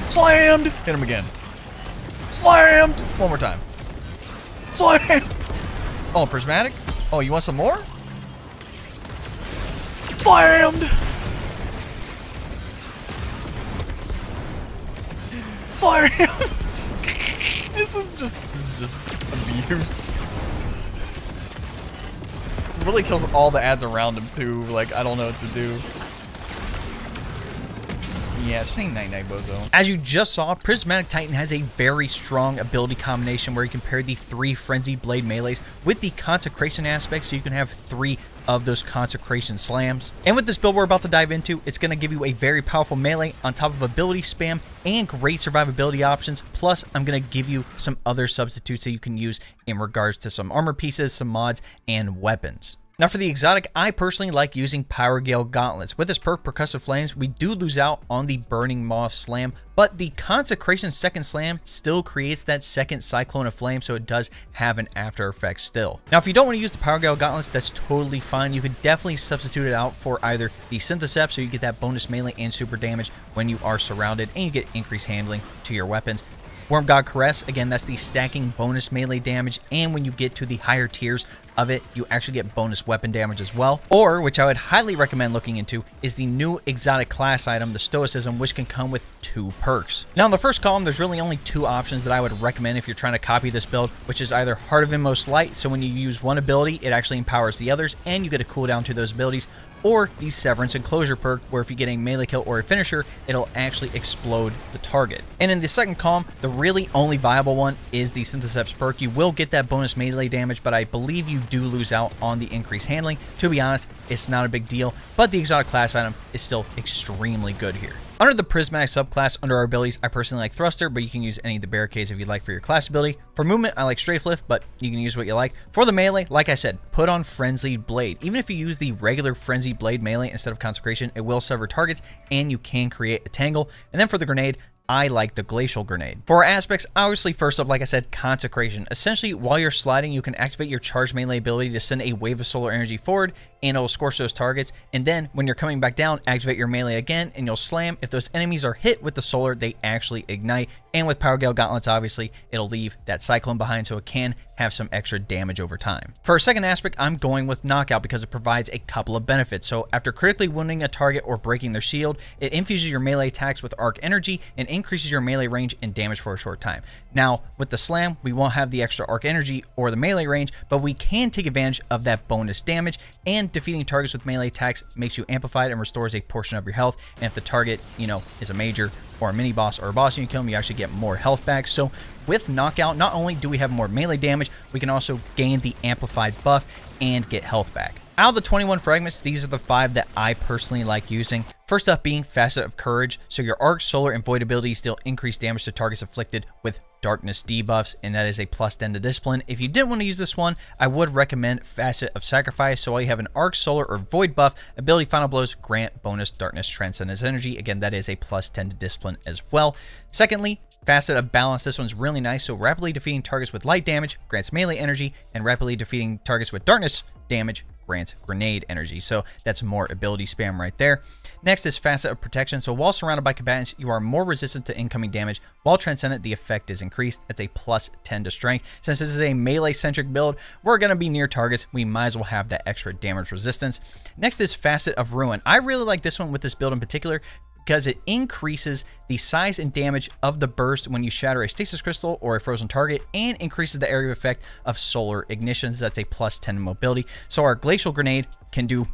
Slammed! Hit him again. Slammed! One more time. Slammed! Oh, prismatic? Oh, you want some more? Slammed! Slammed! This is just abuse. Really kills all the ads around him too. Like, I don't know what to do. Yeah, say night-night, bozo. As you just saw, Prismatic Titan has a very strong ability combination where you can pair the 3 Frenzied Blade melees with the Consecration aspect, so you can have 3 of those Consecration slams. And with this build we're about to dive into, it's going to give you a very powerful melee on top of ability spam and great survivability options. Plus, I'm going to give you some other substitutes that you can use in regards to some armor pieces, some mods, and weapons. Now for the exotic, I personally like using Power Gale Gauntlets. With this perk, Percussive Flames, we do lose out on the Burning Maw Slam, but the Consecration second slam still creates that second Cyclone of Flame, so it does have an after effect still. Now if you don't want to use the Power Gale Gauntlets, that's totally fine. You could definitely substitute it out for either the Synthocept, so you get that bonus melee and super damage when you are surrounded, and you get increased handling to your weapons. Worm God Caress, again, that's the stacking bonus melee damage, and when you get to the higher tiers of it, you actually get bonus weapon damage as well. Or, which I would highly recommend looking into, is the new exotic class item, the Stoicism, which can come with 2 perks. Now in the first column, there's really only 2 options that I would recommend if you're trying to copy this build, which is either Heart of Inmost Light, so when you use one ability, it actually empowers the others, and you get a cooldown to those abilities, or the Severance and Closure perk, where if you get a melee kill or a finisher, it'll actually explode the target. And in the second column, the really only viable one is the Synthocept perk. You will get that bonus melee damage, but I believe you do lose out on the increased handling. To be honest, it's not a big deal, but the exotic class item is still extremely good here. Under the Prismatic subclass, under our abilities, I personally like Thruster, but you can use any of the barricades if you'd like for your class ability. For movement, I like Strafe Lift, but you can use what you like. For the melee, like I said, put on Frenzied Blade. Even if you use the regular Frenzied Blade melee instead of Consecration, it will sever targets, and you can create a tangle. And then for the grenade, I like the Glacial Grenade. For our aspects, obviously, first up, like I said, Consecration. Essentially, while you're sliding, you can activate your charge melee ability to send a wave of solar energy forward, and it'll scorch those targets. And then, when you're coming back down, activate your melee again, and you'll slam. If those enemies are hit with the solar, they actually ignite. And with Power Gale Gauntlets, obviously, it'll leave that Cyclone behind, so it can have some extra damage over time. For our second aspect, I'm going with Knockout because it provides a couple of benefits. So after critically wounding a target or breaking their shield, it infuses your melee attacks with Arc Energy and increases your melee range and damage for a short time. Now, with the Slam, we won't have the extra Arc Energy or the melee range, but we can take advantage of that bonus damage, and defeating targets with melee attacks makes you amplified and restores a portion of your health. And if the target, is a major or a mini boss or a boss and you kill him, you actually get more health back. So with Knockout, not only do we have more melee damage, we can also gain the amplified buff and get health back. Out of the 21 fragments, these are the 5 that I personally like using. First up being Facet of Courage, so your Arc, Solar, and Void abilities deal increased damage to targets afflicted with Darkness debuffs, and that is a +10 to Discipline. If you didn't want to use this one, I would recommend Facet of Sacrifice, so while you have an Arc, Solar, or Void buff, ability Final Blows grant bonus Darkness Transcendence Energy. Again, that is a +10 to Discipline as well. Secondly, Facet of Balance. This one's really nice, so rapidly defeating targets with light damage grants melee energy, and rapidly defeating targets with darkness damage grants grenade energy. So that's more ability spam right there. Next is Facet of Protection. So while surrounded by combatants, you are more resistant to incoming damage. While Transcendent, the effect is increased. That's a +10 to Strength. Since this is a melee-centric build, we're going to be near targets. We might as well have that extra damage resistance. Next is Facet of Ruin. I really like this one with this build in particular, because it increases the size and damage of the burst when you shatter a stasis crystal or a frozen target, and increases the area of effect of solar ignitions. That's a +10 mobility. So our Glacial Grenade can do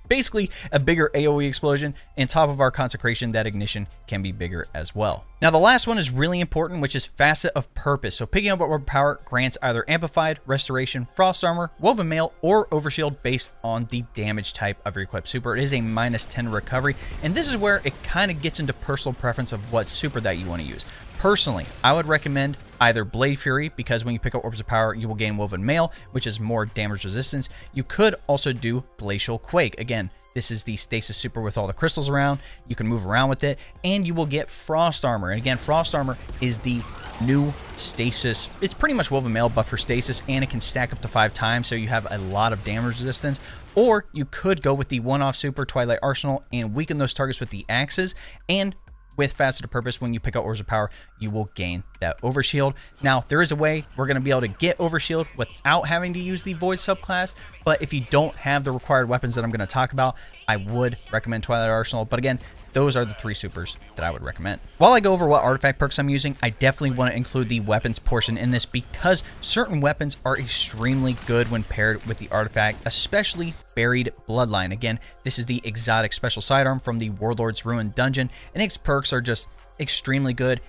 basically a bigger AoE explosion, and top of our Consecration, that ignition can be bigger as well. Now the last one is really important, which is Facet of Purpose. So picking up what power grants either Amplified, Restoration, Frost Armor, Woven Mail, or Overshield based on the damage type of your equipped super. It is a -10 recovery, and this is where it kind of gets into personal preference of what super that you want to use. Personally, I would recommend either Blade Fury, because when you pick up Orbs of Power, you will gain Woven Mail, which is more damage resistance. You could also do Glacial Quake. Again, this is the stasis super with all the crystals around. You can move around with it, and you will get Frost Armor. And again, Frost Armor is the new stasis. It's pretty much Woven Mail, but for stasis, and it can stack up to 5 times, so you have a lot of damage resistance. Or you could go with the one-off super Twilight Arsenal and weaken those targets with the axes, and with Faceted Purpose, when you pick up Orbs of Power, you will gain that Overshield. Now, there is a way we're going to be able to get Overshield without having to use the Void subclass, but if you don't have the required weapons that I'm going to talk about, I would recommend Twilight Arsenal. But again, those are the 3 supers that I would recommend. While I go over what artifact perks I'm using, I definitely want to include the weapons portion in this because certain weapons are extremely good when paired with the artifact, especially Buried Bloodline. Again, this is the exotic special sidearm from the Warlord's Ruin dungeon, and its perks are just extremely good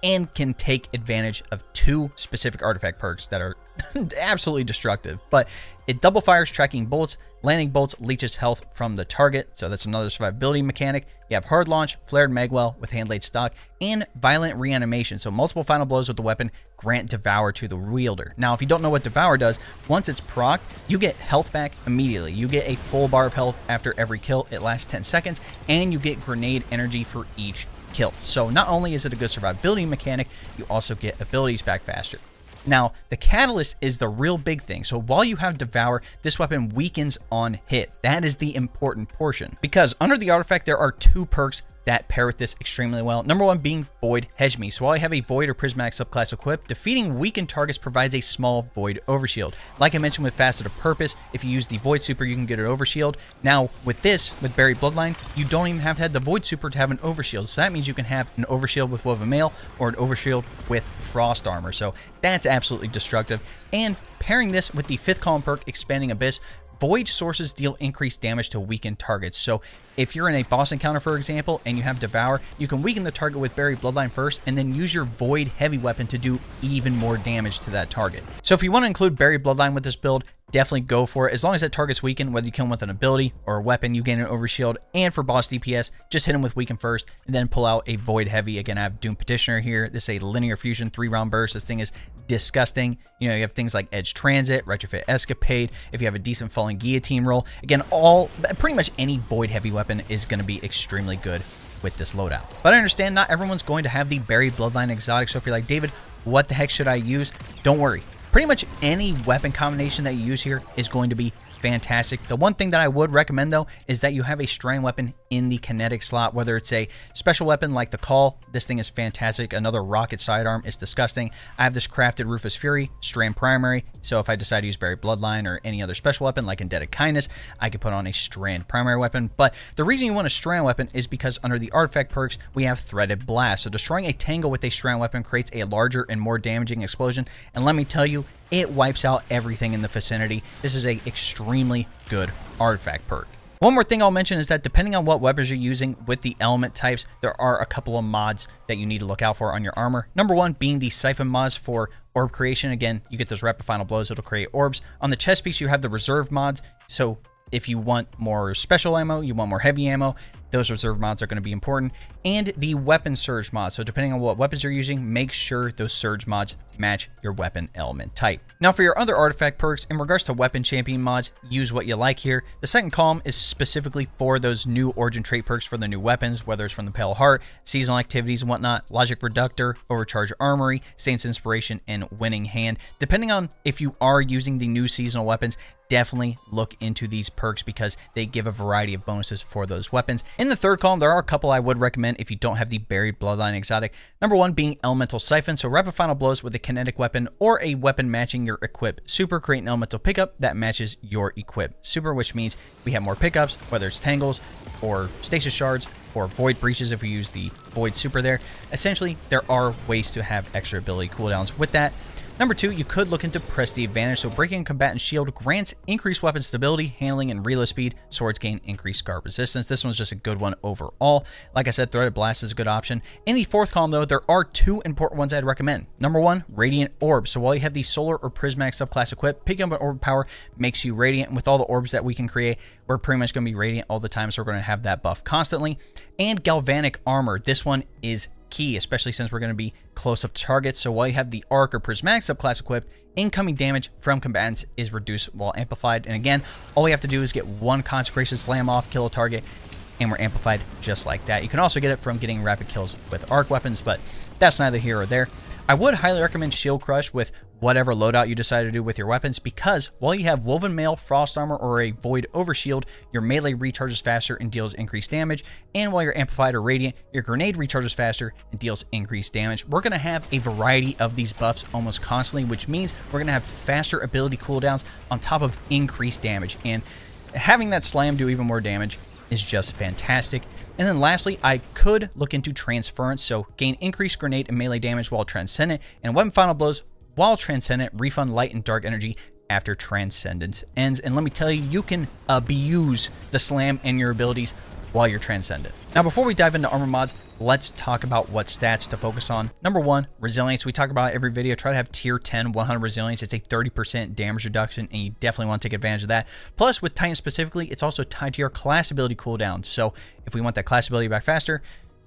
and can take advantage of 2 specific artifact perks that are absolutely destructive. But it double fires tracking bolts, landing bolts leeches health from the target, so that's another survivability mechanic. You have hard launch, flared magwell with hand-laid stock, and violent reanimation, so multiple final blows with the weapon grant Devour to the wielder. Now, if you don't know what Devour does, once it's procced, you get health back immediately. You get a full bar of health after every kill. It lasts 10 seconds, and you get grenade energy for each kill. So not only is it a good survivability mechanic, you also get abilities back faster. Now, the Catalyst is the real big thing. So while you have Devour, this weapon weakens on hit. That is the important portion. Because under the artifact, there are 2 perks that pair with this extremely well. Number 1 being Void Hegemony. So while you have a Void or Prismatic subclass equipped, defeating weakened targets provides a small Void Overshield. Like I mentioned with Faceted Purpose, if you use the Void Super, you can get an Overshield. Now, with this, with Buried Bloodline, you don't even have to have the Void Super to have an Overshield. So that means you can have an Overshield with Woven Mail or an Overshield with Frost Armor. So that's absolutely destructive. And pairing this with the 5th column perk, Expanding Abyss, Void sources deal increased damage to weakened targets. So if you're in a boss encounter, for example, and you have Devour, you can weaken the target with Buried Bloodline first and then use your Void heavy weapon to do even more damage to that target. So if you want to include Buried Bloodline with this build, definitely go for it. As long as that target's weakened, whether you kill him with an ability or a weapon, you gain an Overshield. And for boss DPS, just hit him with Weaken first and then pull out a Void Heavy. Again, I have Doom Petitioner here. This is a linear fusion 3-round burst. This thing is disgusting. You know, you have things like Edge Transit, Retrofit Escapade. If you have a decent Falling Guillotine roll, again, pretty much any Void Heavy weapon is going to be extremely good with this loadout. But I understand not everyone's going to have the Buried Bloodline exotic. So if you're like, David, what the heck should I use? Don't worry. Pretty much any weapon combination that you use here is going to be fantastic. The one thing that I would recommend, though, is that you have a strand weapon in the kinetic slot, whether it's a special weapon like the Call. This thing is fantastic. Another rocket sidearm is disgusting. I have this crafted Rufus Fury, strand primary, so if I decide to use Buried Bloodline or any other special weapon like Indebted Kindness, I could put on a strand primary weapon. But the reason you want a strand weapon is because under the artifact perks, we have Threaded Blast. So destroying a tangle with a strand weapon creates a larger and more damaging explosion, and let me tell you, it wipes out everything in the vicinity. This is a extremely good artifact perk. One more thing I'll mention is that depending on what weapons you're using with the element types, there are a couple of mods that you need to look out for on your armor. Number 1 being the Siphon mods for orb creation. Again, you get those rapid final blows, it'll create orbs. On the chest piece, you have the reserve mods. So if you want more special ammo, you want more heavy ammo, those reserve mods are going to be important. And the weapon surge mod. So depending on what weapons you're using, make sure those surge mods match your weapon element type. Now for your other artifact perks, in regards to weapon champion mods, use what you like here. The second column is specifically for those new origin trait perks for the new weapons, whether it's from the Pale Heart, seasonal activities and whatnot, Logic Reductor, Overcharge Armory, Saint's Inspiration, and Winning Hand. Depending on if you are using the new seasonal weapons, definitely look into these perks because they give a variety of bonuses for those weapons. In the third column, there are a couple I would recommend if you don't have the Buried Bloodline exotic. Number 1 being Elemental Siphon, so rapid final blows with a kinetic weapon or a weapon matching your equip super, create an elemental pickup that matches your equip super, which means we have more pickups, whether it's tangles or stasis shards or void breaches if we use the void super there. Essentially, there are ways to have extra ability cooldowns with that. Number 2, you could look into Press the Advantage. So Breaking Combatant Shield grants increased weapon stability, handling, and reload speed. Swords gain increased guard resistance. This one's just a good one overall. Like I said, Threaded Blast is a good option. In the fourth column, though, there are 2 important ones I'd recommend. Number 1, Radiant Orb. So while you have the Solar or Prismatic subclass equipped, picking up an Orb power makes you Radiant. And with all the orbs that we can create, we're pretty much going to be Radiant all the time. So we're going to have that buff constantly. And Galvanic Armor. This one is key, especially since we're going to be close up to targets. So while you have the Arc or Prismatic subclass equipped, incoming damage from combatants is reduced while amplified. And again, all we have to do is get 1 Consecration Slam off, kill a target, and we're amplified just like that. You can also get it from getting rapid kills with arc weapons, but that's neither here or there. I would highly recommend Shield Crush with whatever loadout you decide to do with your weapons, because while you have Woven Mail, Frost Armor, or a Void Overshield, your melee recharges faster and deals increased damage, and while you're Amplified or Radiant, your grenade recharges faster and deals increased damage. We're going to have a variety of these buffs almost constantly, which means we're going to have faster ability cooldowns on top of increased damage, and having that Slam do even more damage is just fantastic. And then lastly, I could look into Transference, so gain increased grenade and melee damage while Transcendent, and Weapon Final Blows while Transcendent, refund light and dark energy after Transcendence ends. And let me tell you, you can abuse the Slam and your abilities while you're Transcendent. Now, before we dive into armor mods, let's talk about what stats to focus on. Number one, Resilience. We talk about it every video. Try to have tier 10 100 Resilience. It's a 30% damage reduction, and you definitely want to take advantage of that. Plus, with Titan specifically, it's also tied to your class ability cooldown. So if we want that class ability back faster,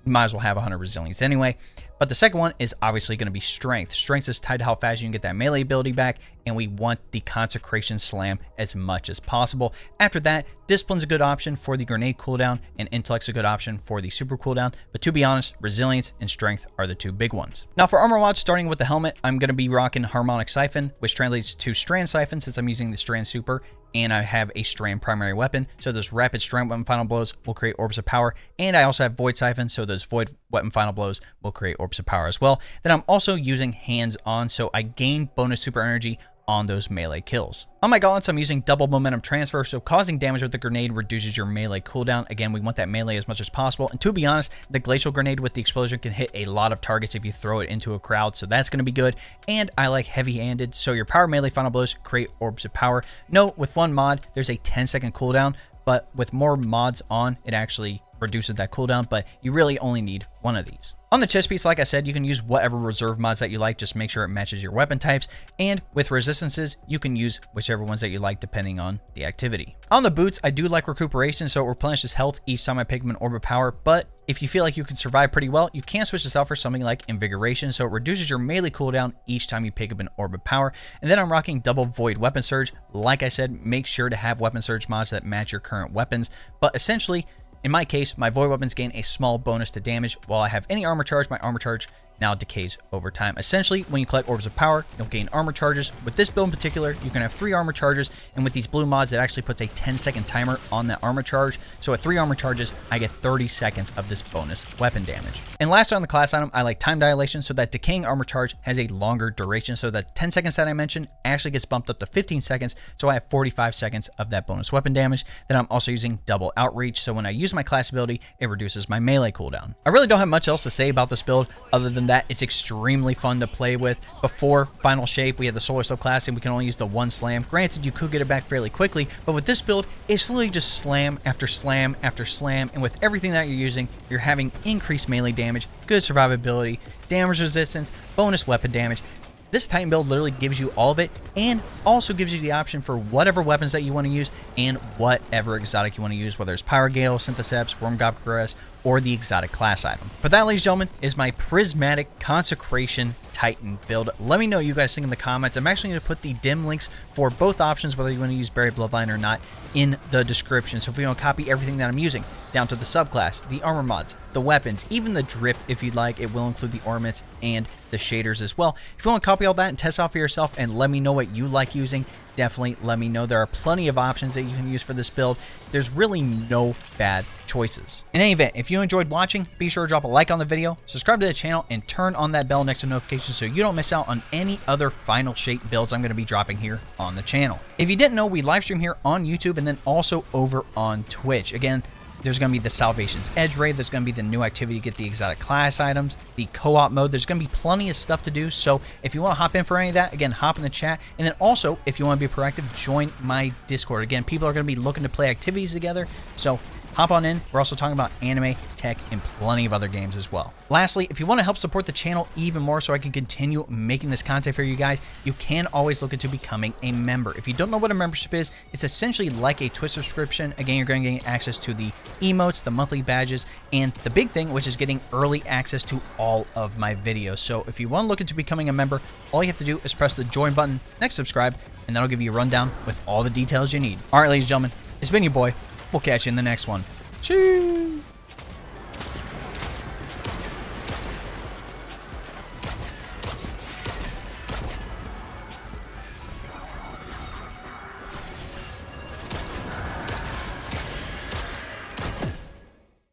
you might as well have 100 Resilience anyway. But the second one is obviously going to be Strength. Strength is tied to how fast you can get that melee ability back, and we want the Consecration Slam as much as possible. After that, Discipline's a good option for the grenade cooldown, and Intellect's a good option for the super cooldown. But to be honest, Resilience and Strength are the two big ones. Now for armor mods, starting with the helmet, I'm going to be rocking Harmonic Siphon, which translates to Strand Siphon since I'm using the Strand Super, and I have a Strand primary weapon, so those rapid Strand weapon final blows will create Orbs of Power, and I also have Void Siphon, so those Void weapon final blows will create Orbs of Power as well. Then I'm also using Hands On, so I gain bonus super energy on those melee kills. On my gauntlets, I'm using double momentum transfer, so causing damage with the grenade reduces your melee cooldown. Again, we want that melee as much as possible, and to be honest, the glacial grenade with the explosion can hit a lot of targets if you throw it into a crowd, so that's going to be good. And I like heavy-handed, so your power melee final blows create Orbs of Power. Note, with one mod, there's a 10-second cooldown, but with more mods on, it actually reduces that cooldown, but you really only need one of these. On the chest piece, like I said, you can use whatever reserve mods that you like, just make sure it matches your weapon types, and with resistances, you can use whichever ones that you like depending on the activity. On the boots, I do like recuperation, so it replenishes health each time I pick up an Orb of Power, but if you feel like you can survive pretty well, you can switch this out for something like Invigoration, so it reduces your melee cooldown each time you pick up an Orb of Power. And then I'm rocking double Void Weapon Surge. Like I said, make sure to have Weapon Surge mods that match your current weapons, but essentially, in my case, my Void Weapons gain a small bonus to damage. While I have any armor charge, my armor charge now decays over time. Essentially, when you collect Orbs of Power, you'll gain armor charges. With this build in particular, you can have 3 armor charges, and with these blue mods, it actually puts a 10-second timer on that armor charge. So at 3 armor charges, I get 30 seconds of this bonus weapon damage. And lastly, on the class item, I like Time Dilation, so that decaying armor charge has a longer duration. So that 10 seconds that I mentioned actually gets bumped up to 15 seconds, so I have 45 seconds of that bonus weapon damage. Then I'm also using Double Outreach, so when I use my class ability, it reduces my melee cooldown. I really don't have much else to say about this build other than that it's extremely fun to play with. Before Final Shape, we had the Solar Subclass and we can only use the one Slam. Granted, you could get it back fairly quickly, but with this build, it's literally just Slam after Slam after Slam, and with everything that you're using, you're having increased melee damage, good survivability, damage resistance, bonus weapon damage. This Titan build literally gives you all of it, and also gives you the option for whatever weapons that you want to use and whatever exotic you want to use, whether it's Pyro Gale, Synthoceps, Wormgob Caress, or the exotic class item. But that, ladies and gentlemen, is my Prismatic Consecration Titan build. Let me know what you guys think in the comments. I'm actually going to put the dim links for both options, whether you want to use Buried Bloodline or not, in the description. So if you want to copy everything that I'm using, down to the subclass, the armor mods, the weapons, even the drift if you'd like, it will include the ornaments and the shaders as well. If you want to copy all that and test out for yourself and let me know what you like using, definitely let me know. There are plenty of options that you can use for this build. There's really no bad choices. In any event, if you enjoyed watching, be sure to drop a like on the video, subscribe to the channel, and turn on that bell next to notifications so you don't miss out on any other Final Shape builds I'm going to be dropping here on the channel. If you didn't know, we live stream here on YouTube and then also over on Twitch. Again, there's going to be the Salvation's Edge raid. There's going to be the new activity to get the exotic class items, the co-op mode. There's going to be plenty of stuff to do. So if you want to hop in for any of that, again, hop in the chat. And then also, if you want to be proactive, join my Discord. Again, people are going to be looking to play activities together. So hop on in. We're also talking about anime, tech, and plenty of other games as well. Lastly, if you want to help support the channel even more so I can continue making this content for you guys, you can always look into becoming a member. If you don't know what a membership is, it's essentially like a Twitch subscription. Again, you're going to get access to the emotes, the monthly badges, and the big thing, which is getting early access to all of my videos. So if you want to look into becoming a member, all you have to do is press the join button next to subscribe, and that'll give you a rundown with all the details you need. All right, ladies and gentlemen, it's been your boy. We'll catch you in the next one. Choo!